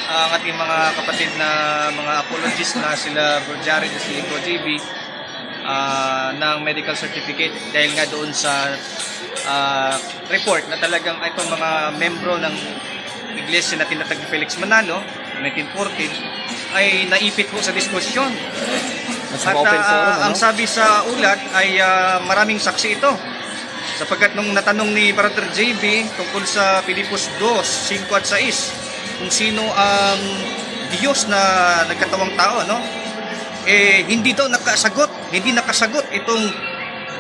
ang ating mga kapatid na mga apologists na sila Bro Jared at si Bro JB ng medical certificate dahil nga doon sa report na talagang itong mga membro ng iglesia na tinatag ni Felix Manalo 1914 ay naipit po sa diskusyon. At ang sabi sa ulat ay maraming saksi ito. Sapagkat nung natanong ni Brother JB tungkol sa Pilipos 2, 5 at 6, kung sino ang Diyos na nagkatawang tao, no? Hindi nakasagot itong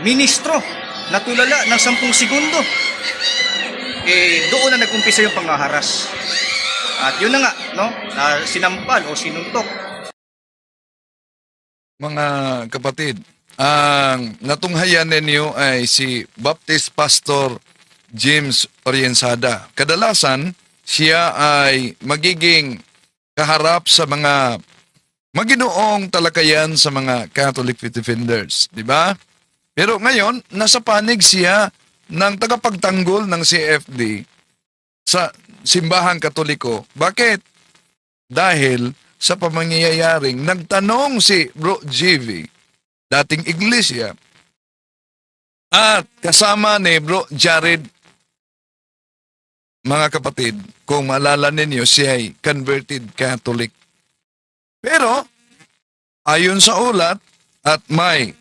ministro na tulala ng 10 segundo. Doon na nag-umpisa yung panghaharas. At yun na nga, no? Sinampal o sinuntok. Mga kapatid, ang natunghayan ninyo ay si Baptist Pastor James Oriensada. Kadalasan, siya ay magiging kaharap sa mga maginoong talakayan sa mga Catholic defenders, di ba? Pero ngayon, nasa panig siya ng tagapagtanggol ng CFD sa simbahang Katoliko. Bakit? Dahil sa pamangyayaring nagtanong si Bro JV, dating iglesia, at kasama ni Bro Jared, mga kapatid, kung maalala ninyo, siya ay converted Catholic. Pero, ayon sa ulat, at may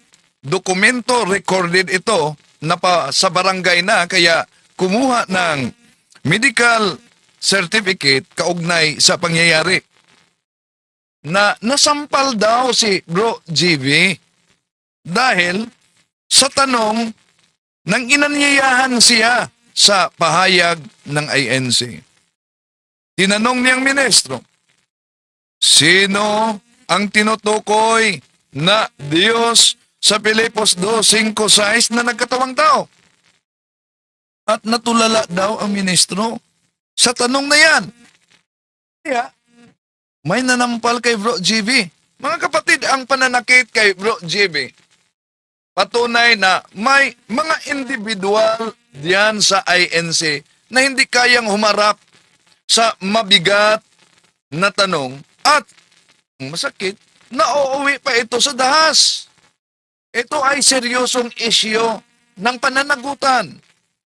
dokumento recorded ito na sa barangay na, kaya kumuha ng medical certificate kaugnay sa pangyayari na nasampal daw si Bro JV dahil sa tanong ng inanyayahan siya sa pahayag ng INC. Tinanong niyang ministro, sino ang tinutukoy na Diyos sa Pilipos 2:5-6 na nagkatawang tao? At natulala daw ang ministro sa tanong na yan. Kaya, may nanampal kay Bro JV. Mga kapatid, ang pananakit kay Bro JV, patunay na may mga individual diyan sa INC na hindi kayang humarap sa mabigat na tanong at masakit, nauuwi pa ito sa dahas. Ito ay seryosong isyu ng pananagutan,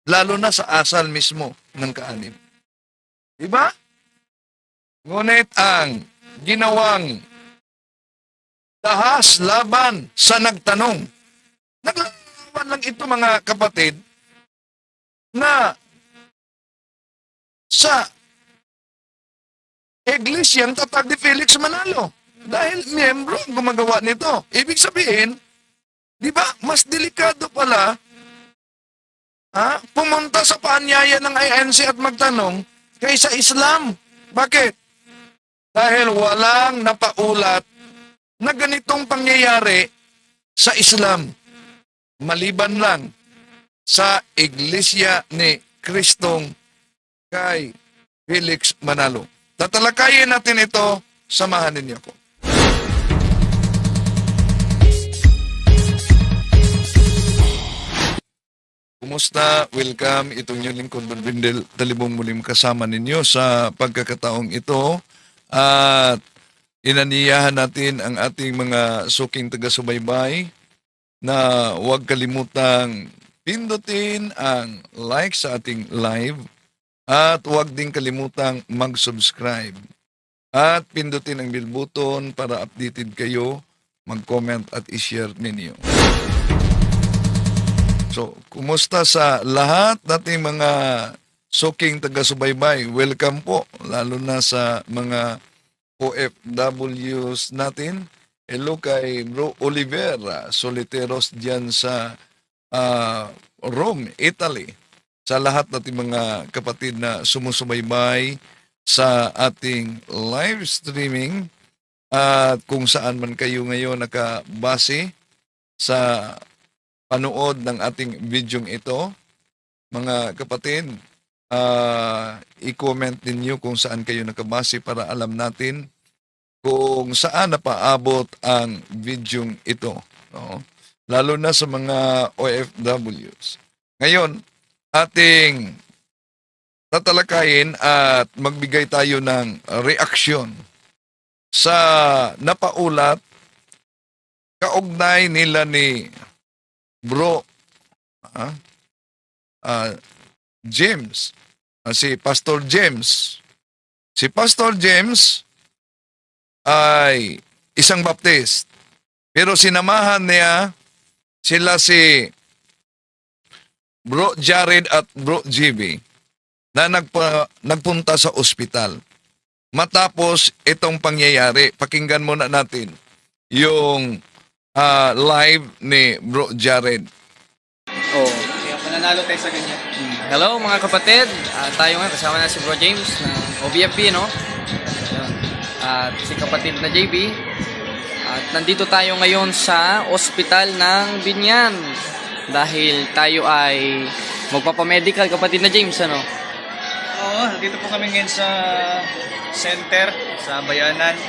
lalo na sa asal mismo ng kaanim. Diba? Ngunit ang ginawang dahas laban sa nagtanong, naglalaban lang ito mga kapatid na sa iglesyang tatag ni Felix Manalo. Dahil miyembro ang gumagawa nito. Ibig sabihin, di ba, mas delikado pala pumunta sa paanyaya ng INC at magtanong kaysa Islam. Bakit? Dahil walang napaulat na ganitong pangyayari sa Islam. Maliban lang sa iglesia ni Kristong kay Felix Manalo. Tatalakayin natin ito, samahan ninyo ko. Kumusta? Welcome. Itong yung lingkod Bindel. Talibong muling kasama ninyo sa pagkakataong ito. At inaniyahan natin ang ating mga suking taga-subaybay na huwag kalimutang pindutin ang like sa ating live at huwag din kalimutang mag-subscribe. At pindutin ang bell button para updated kayo, mag-comment at i-share ninyo. So, kumusta sa lahat nating mga suking taga-subaybay? Welcome po, lalo na sa mga OFWs natin. Hello kay Bro Oliver Soliteros dyan sa Rome, Italy. Sa lahat nating mga kapatid na sumusubaybay sa ating live streaming at kung saan man kayo ngayon nakabase sa panood ng ating videong ito, mga kapatid, i-comment ninyo kung saan kayo nakabase para alam natin kung saan napaabot ang videong ito. No? Lalo na sa mga OFWs. Ngayon, ating tatalakayin at magbigay tayo ng reaksyon sa napaulat kaugnay nila ni Bro ah, ah, James, si Pastor James. Si Pastor James ay isang Baptist, pero sinamahan niya sila si Bro Jared at Bro GB na nagpunta sa ospital. Matapos itong pangyayari, pakinggan muna natin yung live ni Bro Jared. Oh. Kaya mananalo tayo sa ganyan. Hello mga kapatid, tayo nga kasama na si Bro James ng OBFP, no? Yun. At si kapatid na JB. At nandito tayo ngayon sa ospital ng Binyan dahil tayo ay magpapamedical, kapatid na James, ano? Oo, dito po kami ngayon sa center, sa Bayanan.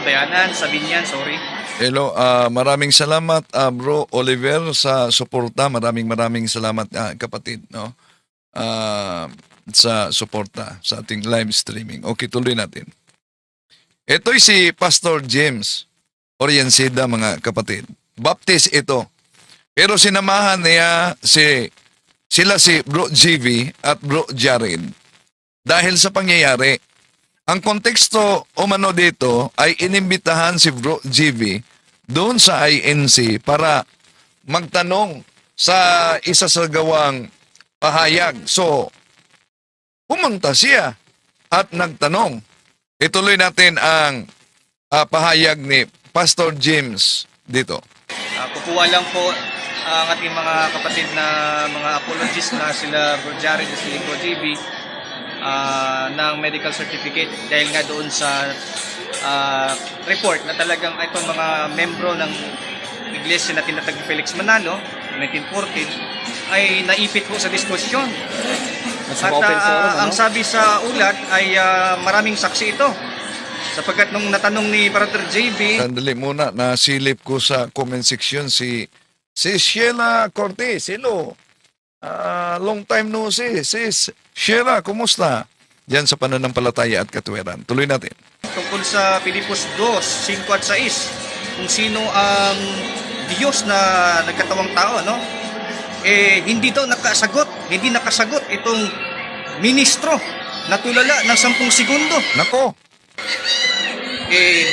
Bayanan, sa Binyan, sorry. Hello, maraming salamat Bro Oliver sa suporta. Maraming salamat kapatid, no? Sa suporta sa ating live streaming. Okay, tuloy natin. Ito'y si Pastor James Oriensida, mga kapatid. Baptist ito. Pero sinamahan niya sila si Bro GV at Bro Jared dahil sa pangyayari. Ang konteksto umano dito ay inimbitahan si Bro GV doon sa INC para magtanong sa isa sa gawang pahayag. So, pumunta siya at nagtanong. Ituloy natin ang pahayag ni Pastor James dito. Kukuha lang po ang ating mga kapatid na mga apologists na sila Bro Jared at si Bro GB ng medical certificate dahil nga doon sa report na talagang itong mga membro ng iglesia na tinatag ni Felix Manalo 1914 ay naipit po sa diskusyon. Nasa At open forum, ano? ang sabi sa ulat ay maraming saksi ito. Sapagkat nung natanong ni Brother JB, Sandali muna, nasilip ko sa comment section si Sheila Cortez. Hello. Long time no see. Sis Sheila, kumusta? Diyan sa pananampalataya at katwiran. Tuloy natin. tungkol sa Pilipos 2, 5 at 6, kung sino ang Diyos na nagkatawang tao, no? Hindi nakasagot itong ministro na tulala ng 10 segundo. Nako.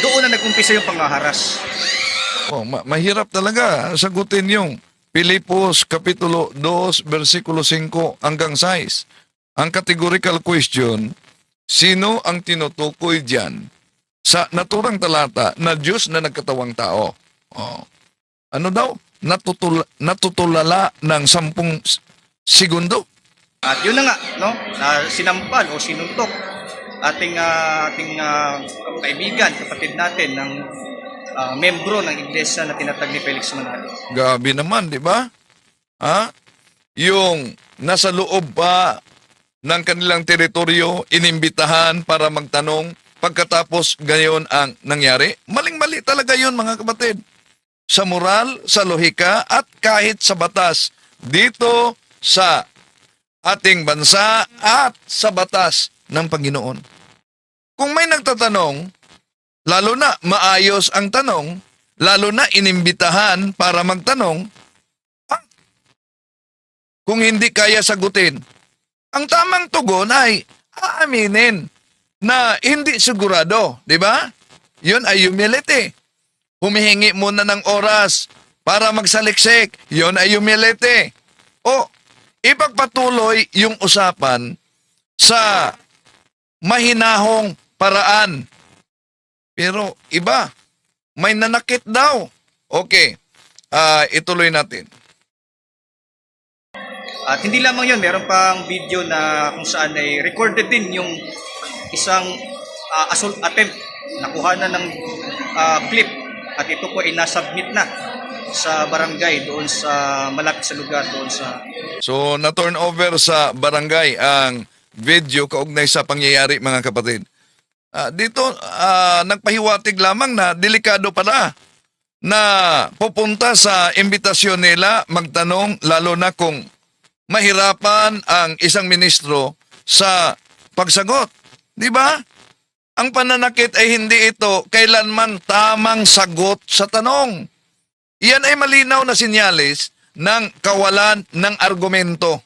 Doon na nag-umpisa yung panghaharas. Mahirap talaga sagutin yung Pilipos Kapitulo 2, versikulo 5 hanggang 6. Ang categorical question, sino ang tinutukoy diyan sa naturang talata na Diyos na nagkatawang tao? Ano daw? Natutulala ng 10 segundo. At yun na nga, no? Sinampal o sinuntok ating kaibigan, kapatid natin ng membro ng iglesia na tinatag ni Felix Manalo. Gabi naman, di ba? Yung nasa loob pa ng kanilang teritoryo, inimbitahan para magtanong, pagkatapos gayon ang nangyari. Maling-mali talaga yun, mga kapatid. Sa moral, sa lohika, at kahit sa batas. Dito sa ating bansa at sa batas ng Panginoon. Kung may nagtatanong, lalo na maayos ang tanong, lalo na inimbitahan para magtanong, kung hindi kaya sagutin, ang tamang tugon ay aaminin na hindi sigurado, di ba? Yun ay humility. Humihingi muna ng oras para magsaliksik, yun ay humility. O ipagpatuloy yung usapan sa mahinahong paraan. Pero iba, may nanakit daw. Okay, ituloy natin. At hindi lamang yun, meron pang video na kung saan ay recorded din yung isang assault attempt. Nakuha na ng clip at ito po ay nasubmit na sa barangay doon sa malapit sa lugar doon sa... So, na-turn over sa barangay ang video kaugnay sa pangyayari, mga kapatid. Dito, nagpahiwatig lamang na delikado pala na pupunta sa imbitasyon nila magtanong, lalo na kung mahirapan ang isang ministro sa pagsagot. Di ba? Ang pananakit ay hindi ito kailanman tamang sagot sa tanong. Iyan ay malinaw na sinyalis ng kawalan ng argumento.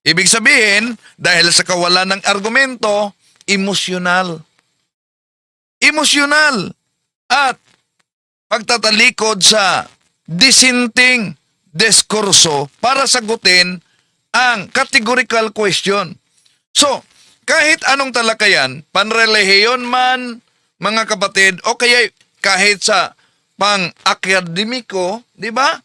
Ibig sabihin, dahil sa kawalan ng argumento, emosyonal. Emosyonal at pagtatalikod sa disinting diskurso para sagutin ang categorical question. So, kahit anong talakayan, panrelihiyon man, mga kapatid, o kaya kahit sa pang-akademiko, di ba?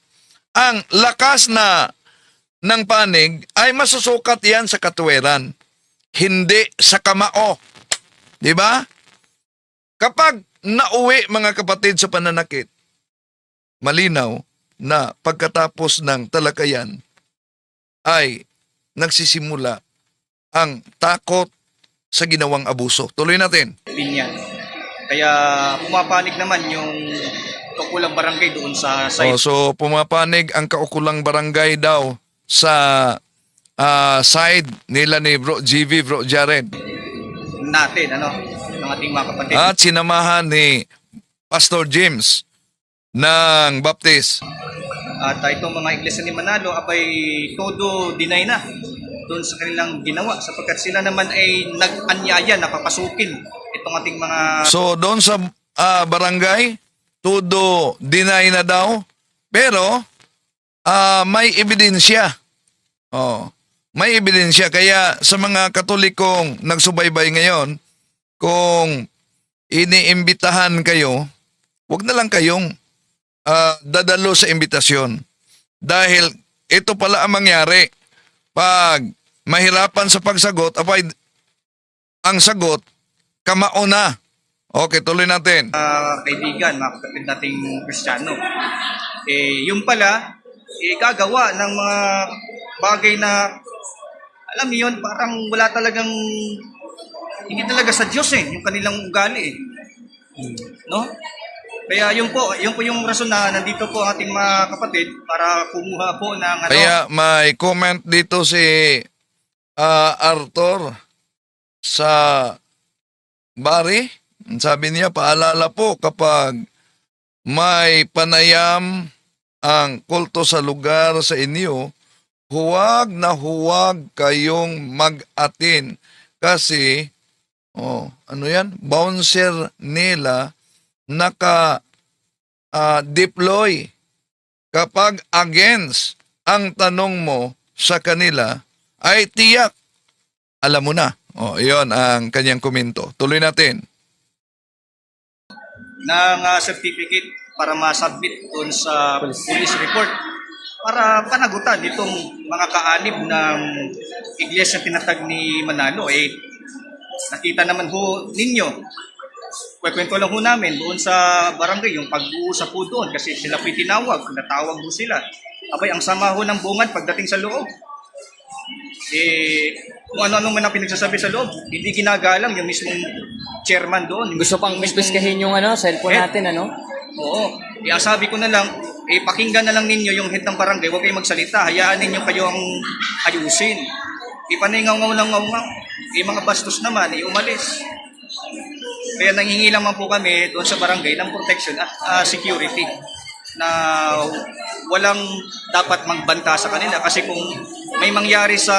Ang lakas ng panig ay masusukat yan sa katuwiran, hindi sa kamao. Di ba? Kapag nauwi, mga kapatid, sa pananakit, malinaw na pagkatapos ng talakayan ay nagsisimula ang takot sa ginawang abuso. Tuloy natin. Opinion. Kaya pumapanig naman yung kaukulang barangay doon sa site So pumapanig ang kaukulang barangay daw sa side nila ni Bro GV, Bro Jared. natin, ng ating mga kapatid. At sinamahan ni Pastor James ng Baptist. At itong mga iglesia ni Manalo abay todo deny na doon sa kanilang ginawa sapagkat sila naman ay nag-anyaya na papasukin itong ating mga So doon sa barangay, todo deny na daw, pero may ebidensya. May ebidensya. Kaya sa mga Katolikong nagsubaybay ngayon, kung iniimbitahan kayo, wag na lang kayong dadalo sa imbitasyon. Dahil ito pala ang mangyari. Pag mahirapan sa pagsagot, ang sagot, kamao na. Okay, tuloy natin. kaibigan, mga kapatid nating Kristiyano. Yung pala, gagawa ng mga bagay na, alam niyo yun, parang wala talagang, hindi talaga sa Diyos yung kanilang ugali No? Kaya yun po yung rason na nandito po ang ating mga kapatid para kumuha po ng Kaya may comment dito si Arthur sa Bari. Sabi niya, paalala po kapag may panayam ang kulto sa lugar sa inyo, huwag na huwag kayong mag-atin kasi bouncer nila naka-deploy. Kapag against ang tanong mo sa kanila, ay tiyak, alam mo na. Iyon ang kanyang komento. Tuloy natin. ng certificate para ma-submit doon sa police report para panagutan itong mga kaanib ng iglesia tinatag ni Manalo. Nakita naman ho ninyo, kwento lang ho namin doon sa barangay yung pag-uusap po doon kasi sila po tinawag, natawag ho sila. Abay, ang sama ho ng bungad pagdating sa loob. Kung ano-ano man ang pinagsasabi sa loob, hindi ginagalang yung mismong chairman doon. Gusto pang uspiskahin yung cellphone natin, Oo. Ang sabi ko na lang, pakinggan na lang ninyo yung head ng barangay, huwag kayong magsalita, hayaan ninyo kayo ang ayusin. Ipaningaw-ngaw ng ngaw-ngaw. Mga bastos naman, umalis. Kaya nangingi lang po kami doon sa barangay ng protection at security na walang dapat magbanta sa kanila kasi kung may mangyari sa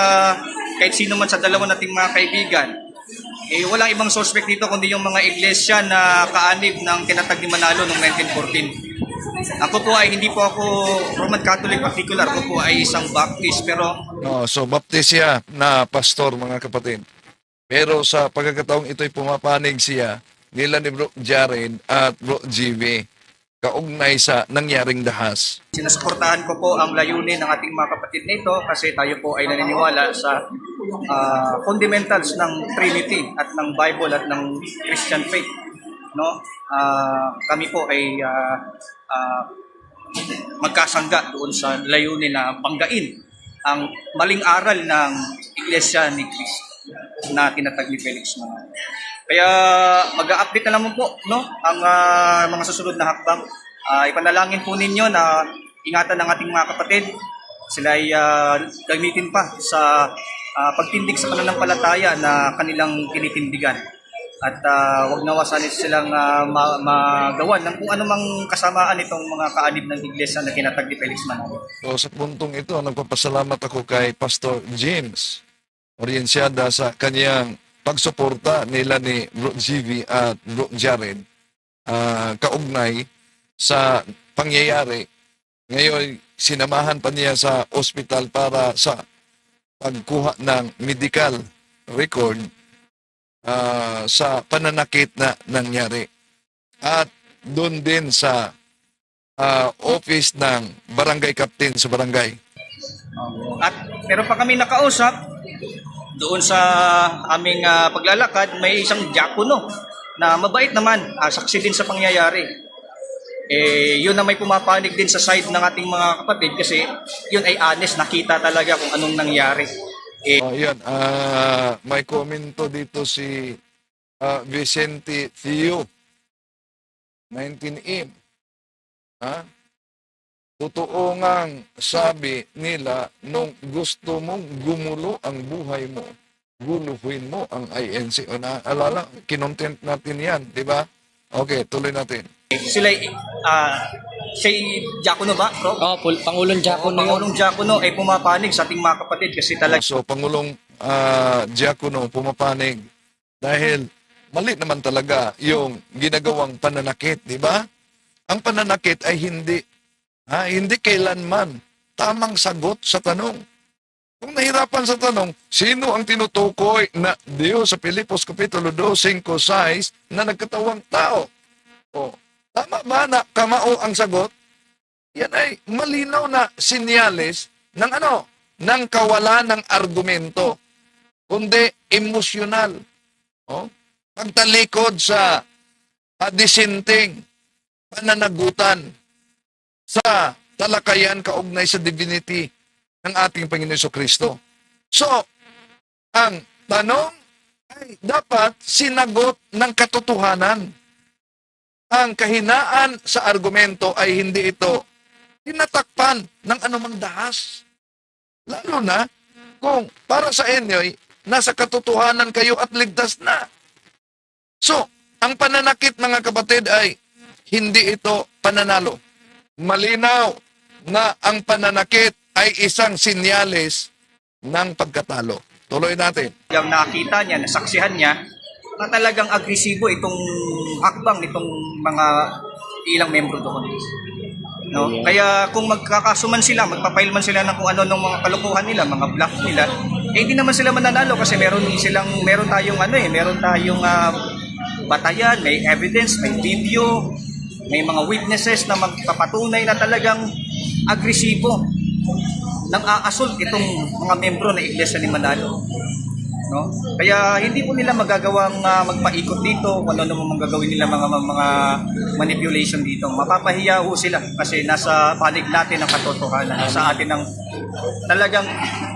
kahit sino man sa dalawa nating mga kaibigan, walang ibang suspect dito kundi yung mga iglesia na kaanib ng tinatag ni Manalo noong 1914. Ako po ay hindi po ako Roman Catholic particular, ako po ay isang Baptist pero So Baptist siya na pastor, mga kapatid. Pero sa pagkakataong ito'y pumapanig siya nila ni Bro Jared at Bro GV kaugnay sa nangyaring dahas. Sinusuportahan ko po ang layunin ng ating mga kapatid nito kasi tayo po ay naniniwala sa fundamentals ng Trinity at ng Bible at ng Christian faith. Kami po ay magkasangga doon sa layunin na banggain ang maling aral ng Iglesia ni Cristo na tinatag ni Felix Manalo. Kaya mag-update na naman po ang mga susunod na hakbang. Ipanalangin po ninyo na ingatan ng ating mga kapatid. Sila ay gamitin pa sa pagtindig sa pananampalataya na kanilang tinitindigan. At wag nawa sana silang magawa ng kung anumang kasamaan itong mga kaanib ng iglesia na kinatag ni Felix Manalo. So sa puntong ito, nagpapasalamat ako kay Pastor James Oriensiada sa kanyang pagsuporta nila ni Bro GV at Bro Jared kaugnay sa pangyayari. Ngayon, sinamahan pa niya sa ospital para sa pagkuha ng medical record sa pananakit na nangyari. At doon din sa office ng barangay captain sa barangay. At meron pa kami nakausap doon sa aming paglalakad, may isang diakono na mabait naman, saksi din sa pangyayari. Yun na may pumapanig din sa side ng ating mga kapatid kasi yun ay honest, nakita talaga kung anong nangyari. Yan, may komento dito si Vicente Theo 19M. Totoo ngang sabi nila nung gusto mong gumulo ang buhay mo, guluhin mo ang INC. O naalala, kinontent natin yan, di ba? Okay, tuloy natin. Sila si Diakono ba, bro? Pangulong Diakono yun. Pangulong Diakono ay pumapanig sa ating mga kapatid kasi talaga So, Pangulong Diakono pumapanig dahil mali naman talaga yung ginagawang pananakit, di ba? Ang pananakit ay hindi kailanman tamang sagot sa tanong. Kung nahirapan sa tanong, sino ang tinutukoy na Diyos sa Pilipos Kapitulo 2, 5, 6 na nagkatawang tao? O, tama ba na kamao ang sagot? Yan ay malinaw na sinyales ng ng kawalan ng argumento, kundi emosyonal. O, pagtalikod sa dissenting pananagutan sa talakayan kaugnay sa divinity ng ating Panginoon Jesucristo. So, ang tanong ay dapat sinagot ng katotohanan. Ang kahinaan sa argumento ay hindi ito tinatakpan ng anumang dahas. Lalo na kung para sa inyo nasa katotohanan kayo at ligtas na. So, ang pananakit mga kapatid ay hindi ito pananalo. Malinaw na ang pananakit ay isang sinyalis ng pagkatalo. Tuloy natin. yung nakita niya, nasaksihan niya, na talagang agresibo itong hakbang nitong mga ilang membro doon. No? Kaya kung magkakasuman sila, magpapail man sila ng kung ano ng mga kalokohan nila, mga bluff nila, hindi naman sila mananalo kasi meron tayong batayan, may evidence, may video, may mga witnesses na magpapatunay na talagang agresibo nang aassault itong mga membro ng Iglesia ni Manalo. No? Kaya hindi po nila magagawang magpaikot dito kung ano naman gagawin nila mga manipulation dito. Mapapahiya ho sila kasi nasa panig natin ang katotohanan. Sa atin ang talagang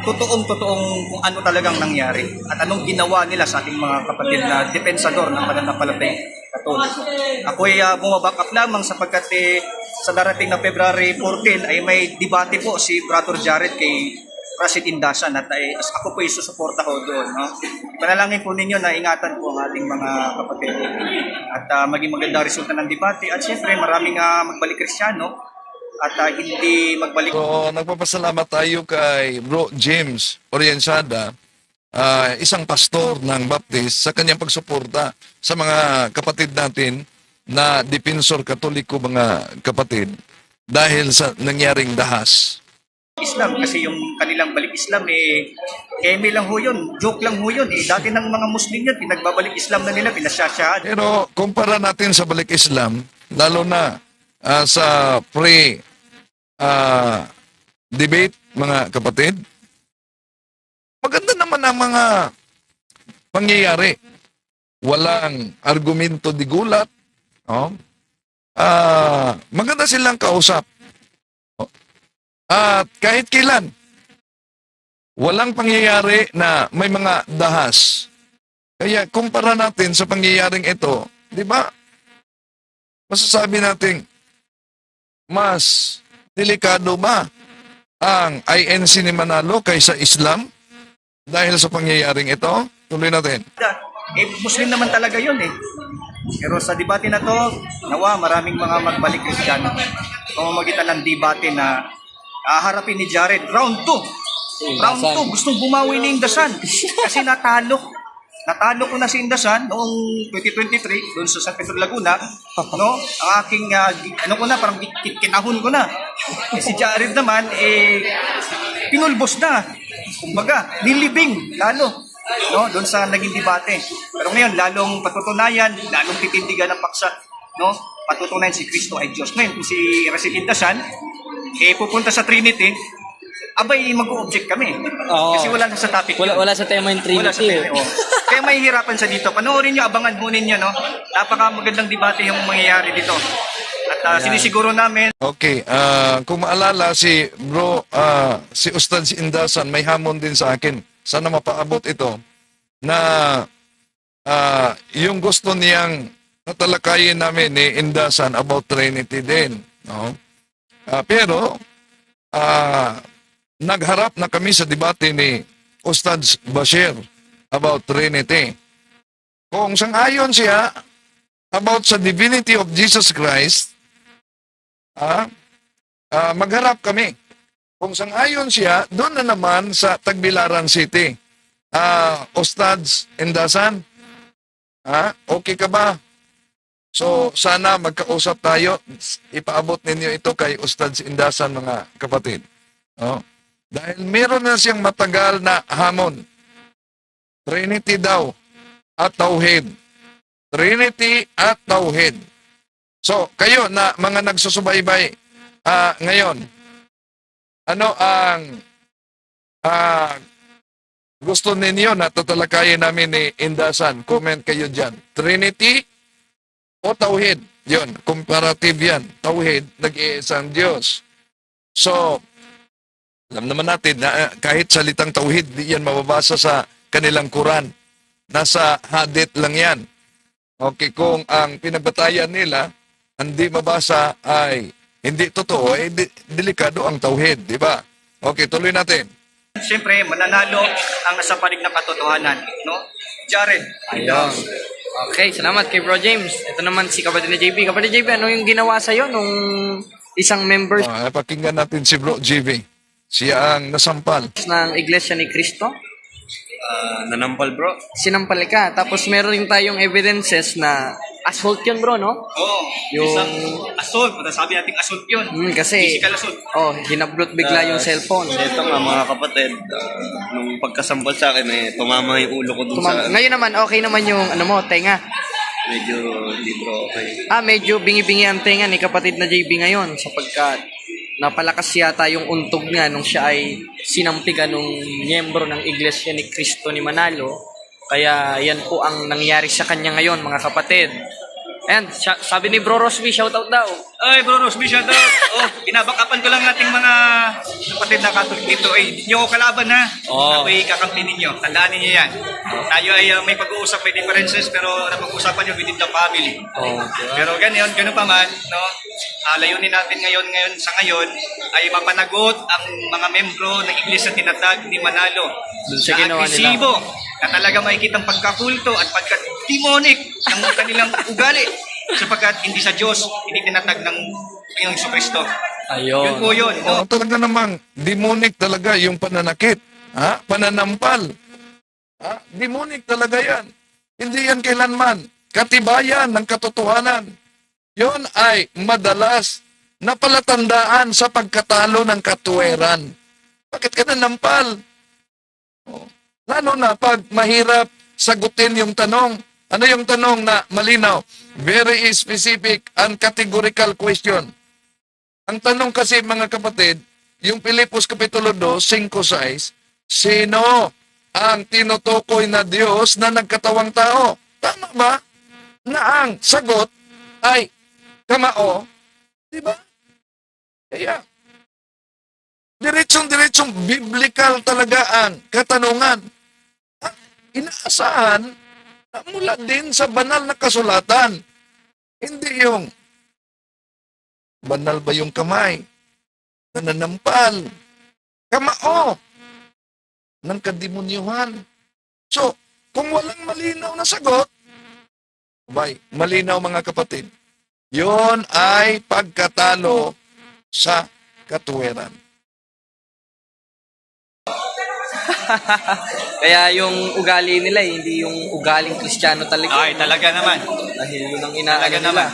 totoong kung ano talagang nangyari at anong ginawa nila sa ating mga kapatid na depensador ng pananampalataya Katoliko. Ako ay bumaback up lamang sapagkat sa darating na February 14 ay may debate po si Brother Jared kay Rasid Indasan at ako po ay susuporta ko doon. No? Panalangin po ninyo na ingatan po ang ating mga kapatid at maging maganda resulta ng debate at siyempre maraming magbalik Kristyano at hindi magbalik. So, nagpapasalamat tayo kay Bro James Oriensada, isang pastor ng Baptist, sa kanyang pagsuporta sa mga kapatid natin na depensor Katoliko, mga kapatid, dahil sa nangyaring dahas. Islam kasi yung kanilang balik Islam eme lang ho yun, joke lang ho yun dati ng mga Muslim yun, pinagbabalik Islam na nila, pinasyasyahan. Pero kumpara natin sa balik Islam, lalo na sa debate, mga kapatid, maganda naman ang mga pangyayari. Walang argumento di gulat. Maganda silang kausap. At kahit kailan, walang pangyayari na may mga dahas. Kaya kumpara natin sa pangyayaring ito, di ba? Masasabi natin, mas delikado ba ang INC ni Manalo kaysa Islam? dahil sa pangyayaring ito? Tuloy natin. Muslim naman talaga yun eh. Pero sa debate na to, nawa maraming mga magbalik Kristiyano. Pamamagitan ng debate na haharapin ni Jared. Round 2. Round 2. Gustong bumawi ni Indasan. Kasi natalo. Natalo ko na si Indasan noong 2023 doon sa San Pedro Laguna. No? Ang aking, parang kinahon ko na. Si Jared naman, pinulbos na. Kumbaga, nilibing lalo. No, doon sa naging debate. Pero ngayon, lalong patutunayan, lalong titindigan ng paksa, no? Patutunayan si Kristo ay Diyos. Ngayon, kung si Resident Dasan, pupunta sa Trinity, abay, mag-o-object kami. Oo. Kasi wala na sa topic yun. Wala sa tema yung Wala sa Trinity. Trinity. Oh. Kaya mahihirapan sa dito. Panoorin nyo, abangan mo ninyo, no? Napaka-magandang debate yung mangyayari dito. At sinisiguro namin, Okay, kung maalala si bro, si Ustad si Indasan, may hamon din sa akin. Sana mapaabot ito na yung gusto niyang natalakayin namin ni Indasan about Trinity din. No? Pero, nagharap na kami sa debate ni Ustad Bashir about Trinity. Kung sang-ayon siya about sa divinity of Jesus Christ, magharap kami. Kung sang-ayon siya, doon na naman sa Tagbilaran City. Ustads Indasan, okay ka ba? So, sana magkausap tayo. Ipaabot ninyo ito kay Ustads Indasan, mga kapatid. No? Dahil meron na siyang matagal na hamon. Trinity daw at Tauhid. Trinity at Tauhid. So, kayo na mga nagsusubaybay ngayon, ano ang gusto ninyo na tatalakayin namin ni Indasan? Comment kayo dyan. Trinity o Tauhid? Yun, comparative yan. Tauhid, nag-iisang Diyos. So, alam naman natin na kahit salitang Tauhid, di yan mababasa sa kanilang Quran. Nasa hadith lang yan. Okay, kung ang pinagbatayan nila, hindi mabasa ay hindi totoo, delikado ang tauhid, di ba? Okay, tuloy natin. siyempre, mananalo ang nasa panig ng katotohanan, no? Jared, Ayun. Okay, salamat kay Bro James. Ito naman si kapatid na JB. Kapatid JB, ano yung ginawa sa'yo nung isang member Pakinggan natin si Bro GB. Siya ang nasampal. ng Iglesia ni Cristo? Nanampal bro. Sinampal ka. Tapos meron rin tayong evidences na assault yun, bro, no? yung Yung- isang assault, sabi natin assault yun. Kasi, Physical assault. hinablot bigla yung cellphone. Ito nga mga kapatid, nung pagkasampal sa akin tumama yung ulo ko dun sa Ngayon naman, okay naman yung, tenga. medyo hindi bro okay. Medyo bingi-bingi ang tenga ni kapatid na JB ngayon sapagkat napalakas yata yung untog niya nung siya ay sinampigan nung miyembro ng Iglesia ni Cristo ni Manalo. Kaya yan po ang nangyari sa kanya ngayon, mga kapatid. And sabi ni Bro Rosby, shoutout daw. Ay, Bro Rosby, shout out. Binabakapan ko lang nating mga kapatid na Catholic dito. Hindi nyo ko kalaban ha. Ako'y kakampi ninyo. Tandaan ninyo yan. Tayo ay may pag-uusap, may differences, pero napag-uusapan nyo within the family. Pero ganun pa man, no? Layunin natin ngayon ay mapanagot ang mga membro ng Iglesia Tinatag ni Manalo. Dun sa ginawa nila. agresibo, na talaga makikita ang pagkakulto at pagka-demonic ng kanilang ugali sapagkat hindi sa Diyos, hindi tinatag ng Panginoong Jesucristo. Yun po yun. No? Talaga namang demonic talaga yung pananakit. Pananampal. Demonic talaga yan. Hindi yan kailanman. Katibayan ng katotohanan. Yun ay madalas na palatandaan sa pagkatalo ng katuweran. Bakit ka nanampal? Lalo na pag mahirap sagutin yung tanong. Ano yung tanong na malinaw? Very specific and categorical question. Ang tanong kasi mga kapatid, yung Pilipos Kapitulo 2, 5-6, sino ang tinutukoy na Diyos na nagkatawang tao? Tama ba? Na ang sagot ay kamao. Di ba? Kaya, diretsong biblical talaga ang katanungan. Inaasahan na mula din sa banal na kasulatan. Hindi yung banal ba yung kamay? Nananampal. Kamao. ng kademonyuhan. So, kung walang malinaw na sagot, malinaw mga kapatid, yon ay pagkatalo sa katuwiran. Kaya yung ugali nila, hindi yung ugaling Kristiyano talaga. Ay, talaga naman. Dahil yun ang inaano Talaga nila. naman.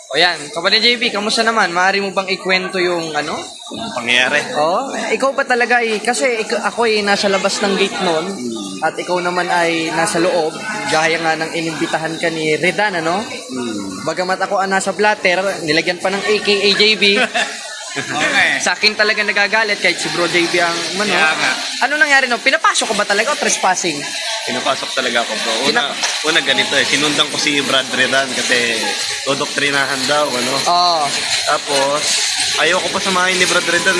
O yan, kapatid JB, kamusta naman? Maaari mo bang ikwento yung ano? Ang pangyayari. Oh, ikaw ba talaga kasi ako ay nasa labas ng gate noon at ikaw naman ay nasa loob, gaya nga ng inimbitahan ka ni Redan, ano? Bagamat ako ang nasa blatter, nilagyan pa ng AKA JB. Okay. Sa akin talaga nagagalit kahit si Bro JB ang Kaya nga. Ano nangyari no? Pinapasok ko ba talaga o trespassing? Pinapasok talaga ako, bro. Una ganito sinundan ko si Brad Redan kasi dodoktrinahan daw, ano. Oo. Tapos, ayoko pa samahin ni Brad Redan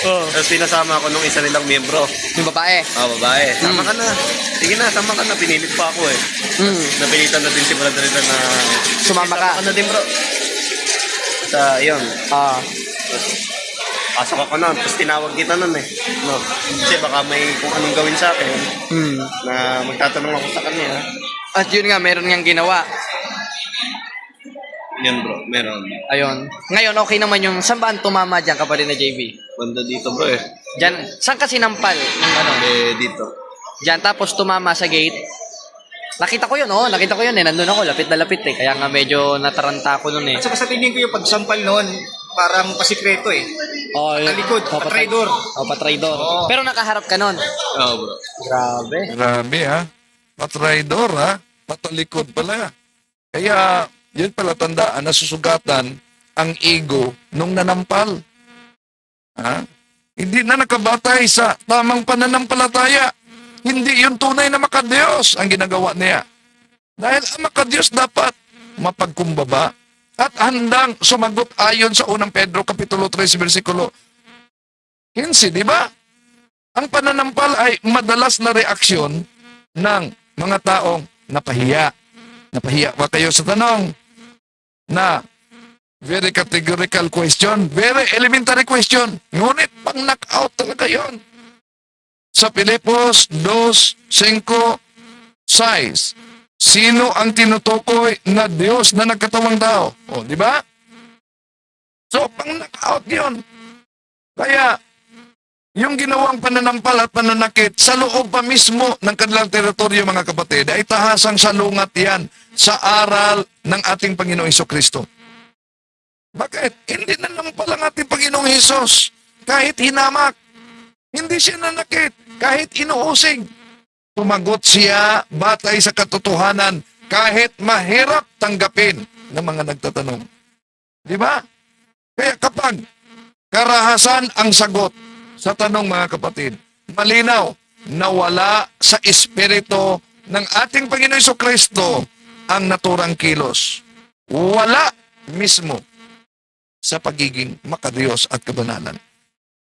Tapos pinasama ako nung isa nilang miyembro. Yung babae. Babae. Sama ka na. Sige na, sama ka na. Pinilit pa ako Napilitan na din si Brad Redan na Sumama ka. Sama ka na din, bro. Sa, yun. Pasok ako nun, tapos tinawag kita nun No? Kasi baka may kung anong gawin sa akin na magtatanong ako sa kanya. At yun nga, meron niyang ginawa. Yan bro, meron. Ayun. Ngayon, okay naman yung saan ba ang tumama dyan, kapatid na JB? Banda dito bro Dyan, saan ka sinampal? Yung ano? Dito. Dyan, tapos tumama sa gate. Nakita ko yun, nakita ko yun nandun ako, lapit na lapit Kaya nga medyo nataranta ako nun At saka sa tingin ko yung pagsampal noon, parang pasikreto Oh, Patalikod, patraidor. Patraidor. Oo. Pero nakaharap ka nun. Oo bro. Grabe. Grabe ha. Patraidor ha. Patalikod pala. Kaya, yun pala tandaan, nasusugatan ang ego nung nanampal. Ha? Hindi na nakabatay sa tamang pananampalataya. Hindi yung tunay na makadiyos ang ginagawa niya. Dahil ang makadiyos dapat mapagkumbaba at handang sumagot ayon sa unang Pedro Kapitulo 3, versikulo 15, di ba? Ang pananampal ay madalas na reaksyon ng mga taong napahiya. Napahiya ba kayo sa tanong na very categorical question, very elementary question, ngunit pang knockout talaga yon. Sa Pilipos 2:5-6, sino ang tinutukoy na Diyos na nagkatawang tao? O, di ba? So, pang knockout yun. Kaya, yung ginawang pananampal at pananakit sa loob pa mismo ng kanilang teritoryo, mga kapatid, ay tahasang salungat yan sa aral ng ating Panginoong Hesukristo. Bakit? Hindi nanampal ang ating Panginoong Hesus kahit hinamak. Hindi siya nanakit kahit inuusig. Tumagot siya batay sa katotohanan kahit mahirap tanggapin ng mga nagtatanong. Di ba? Kaya kapag karahasan ang sagot sa tanong, mga kapatid, malinaw na wala sa espiritu ng ating Panginoon Jesucristo ang naturang kilos. Wala mismo sa pagiging makadiyos at kabanalan.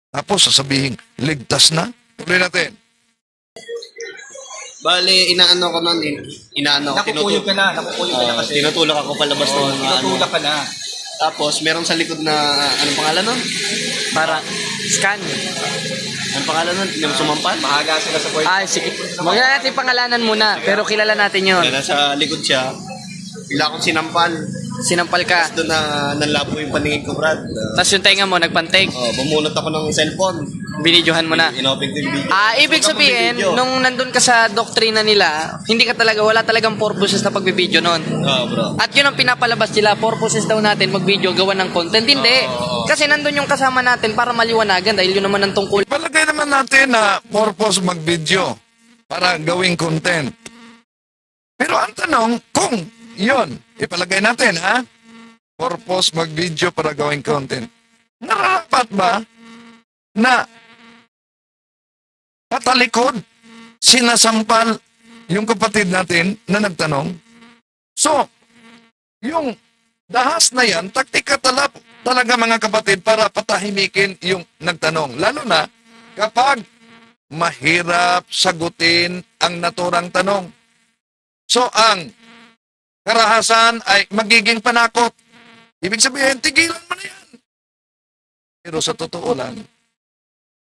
Tapos sasabihin, ligtas na. Tuloy natin. Bale, inaano ko nun, Nakukuyog ka na kasi. tinutulak ako palabas ng mga Tinutulak ka na. Tapos, meron sa likod na, anong pangalan nun? Parang scan. Anong pangalan nun? Yung sumampal? Mahaga sila sa boy. Sige. Huwag na natin pangalanan muna, pero kilala natin yun. Kaya nasa likod siya, bigla akong sinampal. Sinampal ka. Doon na nalabo yung paningin ko, Brad. Tapos yung tenga mo, nagpantig. Bumunot ako ng cellphone. Binidyohan mo na. Inopen ko yung video. Ibig sabihin, nung nandun ka sa doktrina nila, wala talagang purposes na pagbibideo nun. Bro. At yun ang pinapalabas nila, purposes daw natin magbideo, gawa ng content. Hindi. Kasi nandun yung kasama natin para maliwanagan dahil yun naman ang tungkol. Palagay naman natin na purpose mag-video para gawing content. Pero ang tanong, kung yun, ipalagay natin, purpose mag-video para gawing content. Narapat ba na patalikod, sinasampal yung kapatid natin na nagtanong? So, yung dahas na yan, taktika talaga mga kapatid para patahimikin yung nagtanong. Lalo na kapag mahirap sagutin ang naturang tanong. So, ang karahasan ay magiging panakot. Ibig sabihin, tigilan mo na yan. Pero sa totoo lang,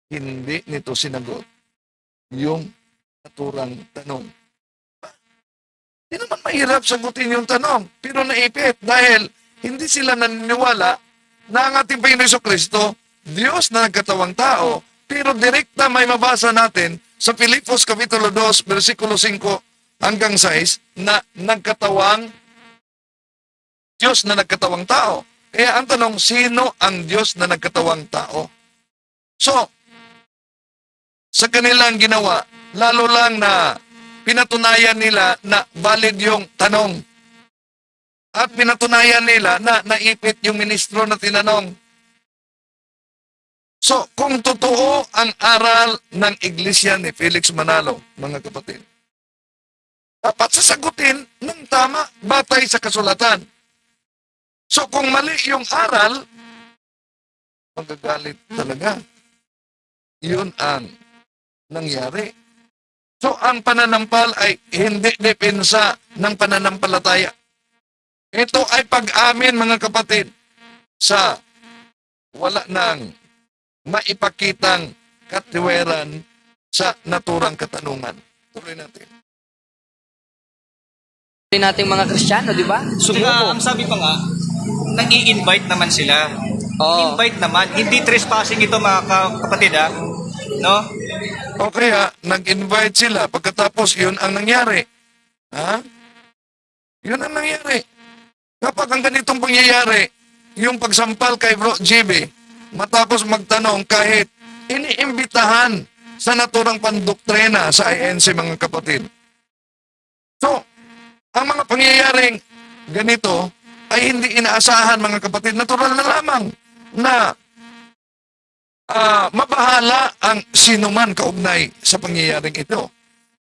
hindi nito sinagot yung naturang tanong. Hindi naman mahirap sagutin yung tanong, pero naipit dahil hindi sila naniniwala na ang ating Panginoon Jesucristo, Diyos na nagkatawang tao, pero direkta may mabasa natin sa Filipos Kapitulo 2, versikulo 5 hanggang 6, na nagkatawang Diyos na nagkatawang tao. Kaya ang tanong, sino ang Diyos na nagkatawang tao? So, sa kanilang ginawa, lalo lang na pinatunayan nila na valid yung tanong. At pinatunayan nila na naipit yung ministro na tinanong. So, kung totoo ang aral ng iglesia ni Felix Manalo, mga kapatid, dapat sasagutin ng tama batay sa kasulatan. So, kung mali yung aral, magagalit talaga. Yun ang nangyari. So, ang pananampal ay hindi depensa ng pananampalataya. Ito ay pag-amin, mga kapatid, sa wala nang maipakitang katiweran sa naturang katanungan. Tuloy natin. Nating mga Kristiyano, di ba? Saka, ang sabi pa nga, nag-i-invite naman sila. Oo. Invite naman. Hindi trespassing ito, mga kapatid, ha? No? O kaya, nag-invite sila, pagkatapos yun ang nangyari. Ha? Yun ang nangyari. Kapag ang ganitong pangyayari, yung pagsampal kay Bro GB, matapos magtanong kahit iniimbitahan sa naturang pandoktrina sa INC, mga kapatid. So, ang mga pangyayaring ganito ay hindi inaasahan, mga kapatid. Natural na lamang na mabahala ang sinuman kaugnay sa pangyayaring ito.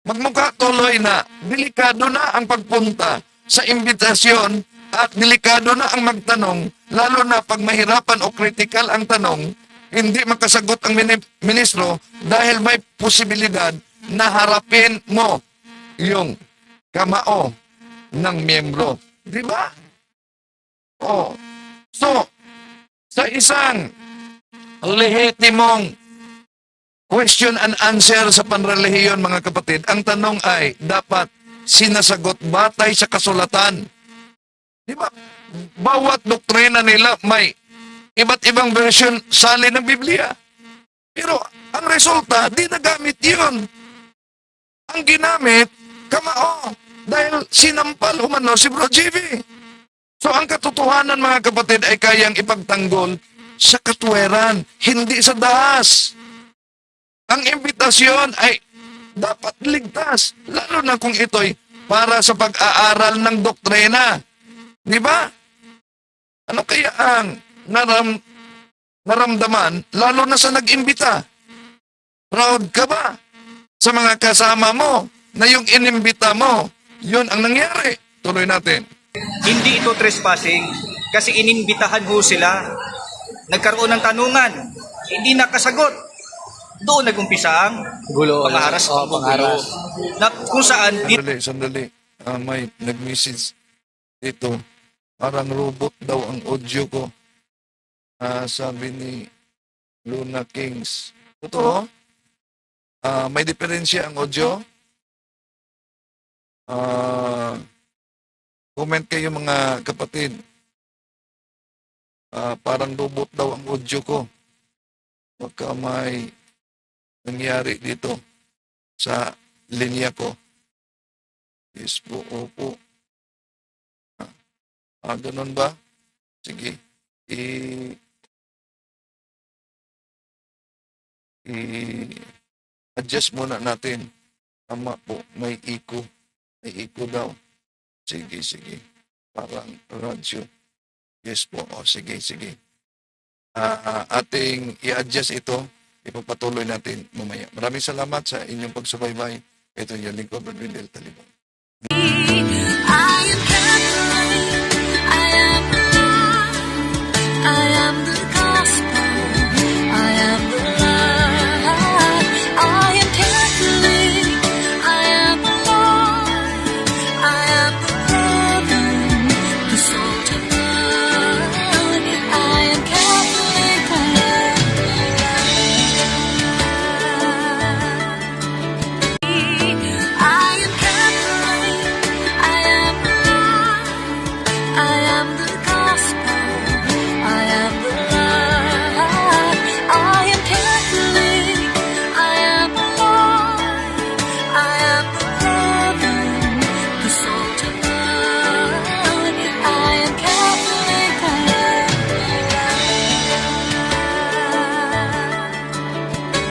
Magmukha tuloy na delikado na ang pagpunta sa imbitasyon at delikado na ang magtanong, lalo na pag mahirapan o critical ang tanong, hindi makasagot ang ministro dahil may posibilidad na harapin mo yung kamao ng miyembro. Di ba? Oh. So, sa isang lehitimong question and answer sa panrelihiyon, mga kapatid, ang tanong ay dapat sinasagot batay sa kasulatan. Di ba? Bawat doktrina nila may iba't ibang version salin ng Biblia. Pero ang resulta, di nagamit yun. Ang ginamit, kamao. Dahil sinampal umano si Bro GB. So ang katotohanan, mga kapatid, ay kayang ipagtanggol sa katuweran, hindi sa dahas. Ang imbitasyon ay dapat ligtas, lalo na kung ito'y para sa pag-aaral ng doktrina. Di ba? Ano kaya ang naramdaman, lalo na sa nag-imbita? Proud ka ba sa mga kasama mo na yung inimbita mo, yun ang nangyari? Tuloy natin. Hindi ito trespassing kasi inimbitahan ho sila. Nagkaroon ng tanungan, hindi nakasagot. Doon nag-umpisa ang Gulo. pangaras Oo, o gulo. pangaras. Na kung saan Sandali. May nag-message dito. Parang robot daw ang audio ko. Sabi ni Luna Kings. Totoo? May diferensya ang audio? Comment kayo, mga kapatid. Parang robot daw ang audio ko. Baka may nangyari dito sa linya ko. Yes po, opo. Ganun ba? Sige. I-adjust muna natin. Tama po, may echo. May echo daw. Sige. Parang radyo. Yes po. Sige. Ating i-adjust ito. Ipapatuloy natin mamaya. Maraming salamat sa inyong pagsubaybay. Ito yung lingkod, Brad Wendell Talibon.